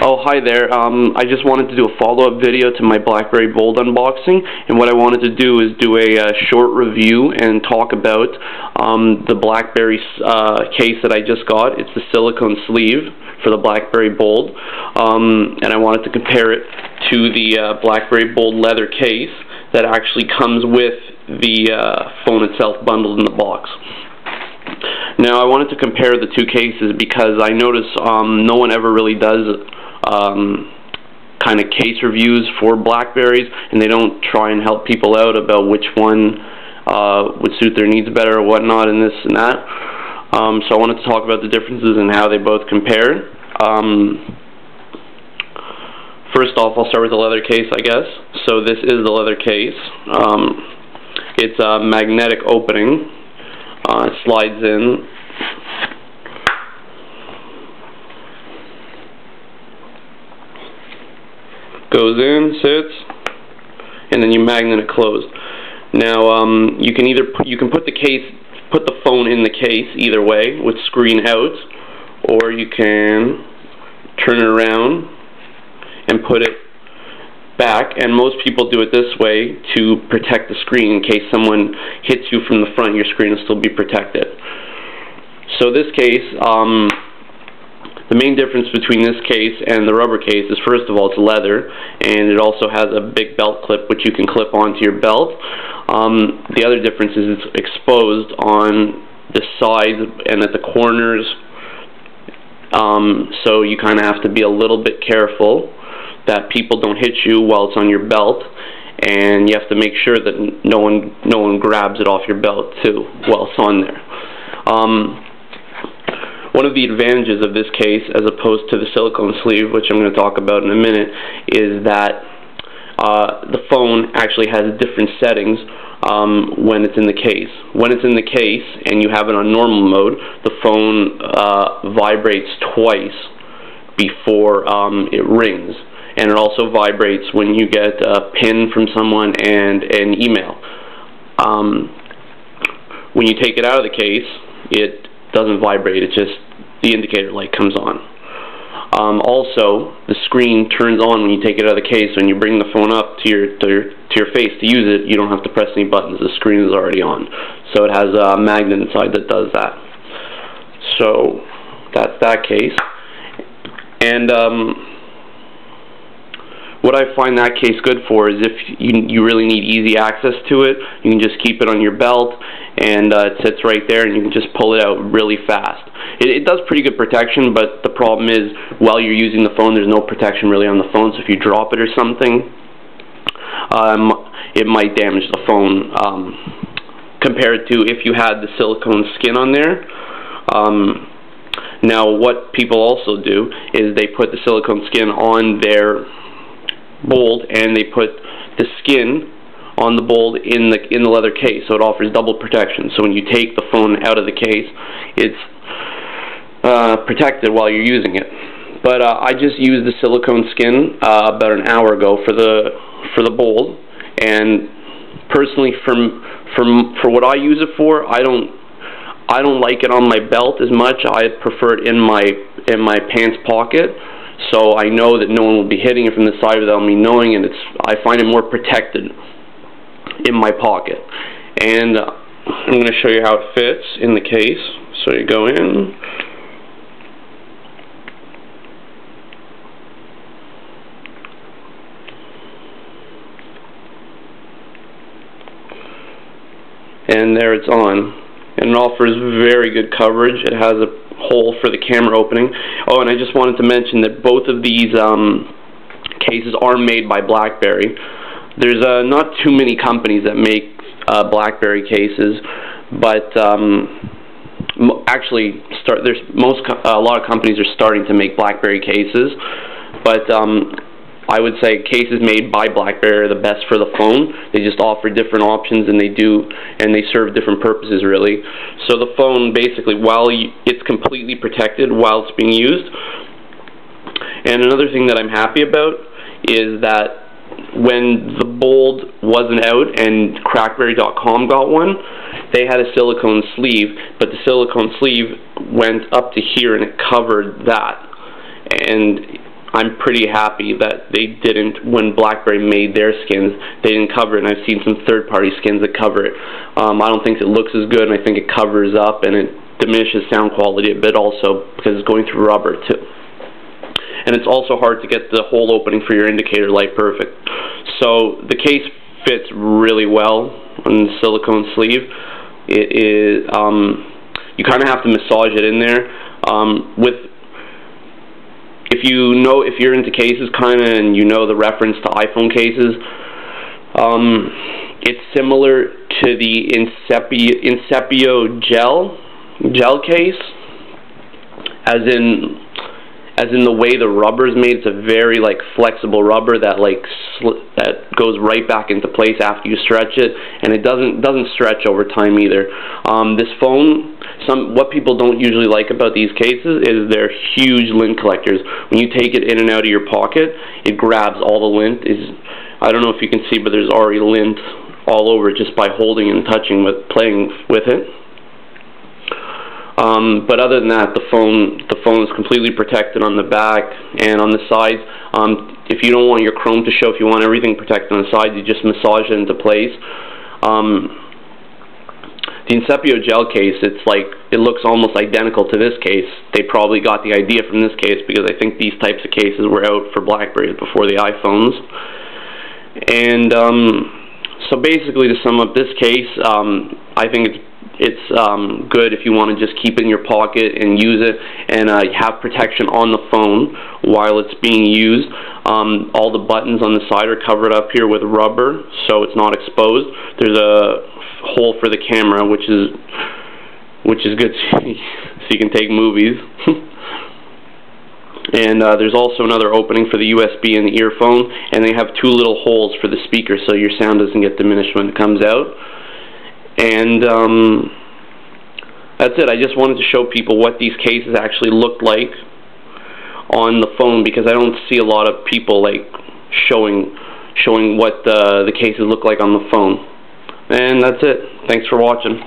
Oh, hi there. I just wanted to do a follow-up video to my Blackberry Bold unboxing, and what I wanted to do is do a short review and talk about the Blackberry case that I just got. It's the silicone sleeve for the Blackberry Bold, and I wanted to compare it to the Blackberry Bold leather case that actually comes with the phone itself bundled in the box. Now, I wanted to compare the two cases because I notice no one ever really does kind of case reviews for Blackberries, and they don't try and help people out about which one would suit their needs better or whatnot and this and that. So I wanted to talk about the differences and how they both compare. First off, I'll start with the leather case, I guess. So this is the leather case. It's a magnetic opening. It slides in. Goes in, sits, and then you magnet it closed. Now you can put the phone in the case either way with screen out, or you can turn it around and put it back, and most people do it this way to protect the screen in case someone hits you from the front. Your screen will still be protected. So this case, the main difference between this case and the rubber case is, first of all, it's leather, and it also has a big belt clip which you can clip onto your belt. The other difference is it's exposed on the sides and at the corners, so you kind of have to be a little bit careful that people don't hit you while it's on your belt, and you have to make sure that no one grabs it off your belt too while it's on there. One of the advantages of this case, as opposed to the silicone sleeve, which I'm going to talk about in a minute, is that the phone actually has different settings when it's in the case. When it's in the case and you have it on normal mode, the phone vibrates twice before it rings. And it also vibrates when you get a pin from someone and an email. When you take it out of the case, it doesn't vibrate, it's just the indicator light comes on. Also, the screen turns on when you take it out of the case. When you bring the phone up to your face to use it, you don't have to press any buttons, the screen is already on. So it has a magnet inside that does that. So that's that case. And what I find that case good for is if you really need easy access to it, you can just keep it on your belt, and it sits right there, and you can just pull it out really fast. It does pretty good protection, but the problem is while you're using the phone, there's no protection really on the phone, so if you drop it or something, it might damage the phone compared to if you had the silicone skin on there. Now, what people also do is they put the silicone skin on their Bold, and they put the skin on the Bold in the leather case, so it offers double protection. So when you take the phone out of the case, it's protected while you're using it. But I just used the silicone skin about an hour ago for the Bold, and personally, for what I use it for, I don't like it on my belt as much. I prefer it in my pants pocket. So I know that no one will be hitting it from the side without me knowing, and I find it more protected in my pocket. And I'm going to show you how it fits in the case. So you go in. And there it's on. And it offers very good coverage. It has a hole for the camera opening. Oh, and I just wanted to mention that both of these cases are made by Blackberry. There's not too many companies that make Blackberry cases, but actually, a lot of companies are starting to make Blackberry cases, but I would say cases made by Blackberry are the best for the phone. They just offer different options, and they serve different purposes, really. So the phone, basically, while it's completely protected while it's being used. And another thing that I'm happy about is that when the Bold wasn't out and Crackberry.com got one, they had a silicone sleeve, but the silicone sleeve went up to here and it covered that. And I'm pretty happy that they didn't, when Blackberry made their skins, they didn't cover it, and I've seen some third-party skins that cover it. I don't think it looks as good, and I think it covers up, and it diminishes sound quality a bit also, because it's going through rubber too. And it's also hard to get the hole opening for your indicator light perfect. So the case fits really well on the silicone sleeve. It is, you kind of have to massage it in there. If you're into cases and you know the reference to iPhone cases, it's similar to the Incepio gel case, as in the way the rubber is made. It's a very flexible rubber that that goes right back into place after you stretch it, and it doesn't stretch over time either. This phone, what people don't usually like about these cases is they're huge lint collectors. When you take it in and out of your pocket, it grabs all the lint. I don't know if you can see, but there's already lint all over just by holding and touching playing with it. But other than that, the phone is completely protected on the back and on the sides. If you don't want your chrome to show, if you want everything protected on the sides, you just massage it into place. The Incepio gel case, it looks almost identical to this case. They probably got the idea from this case, because I think these types of cases were out for Blackberry before the iPhones. And so basically, to sum up this case, I think it's good if you want to just keep it in your pocket and use it, and have protection on the phone while it's being used. All the buttons on the side are covered up here with rubber, so it's not exposed. There's a hole for the camera, which is good, so you can take movies. And there's also another opening for the USB and the earphone, and they have two little holes for the speaker, so your sound doesn't get diminished when it comes out. And that's it. I just wanted to show people what these cases actually looked like on the phone, because I don't see a lot of people showing what the cases look like on the phone. And that's it. Thanks for watching.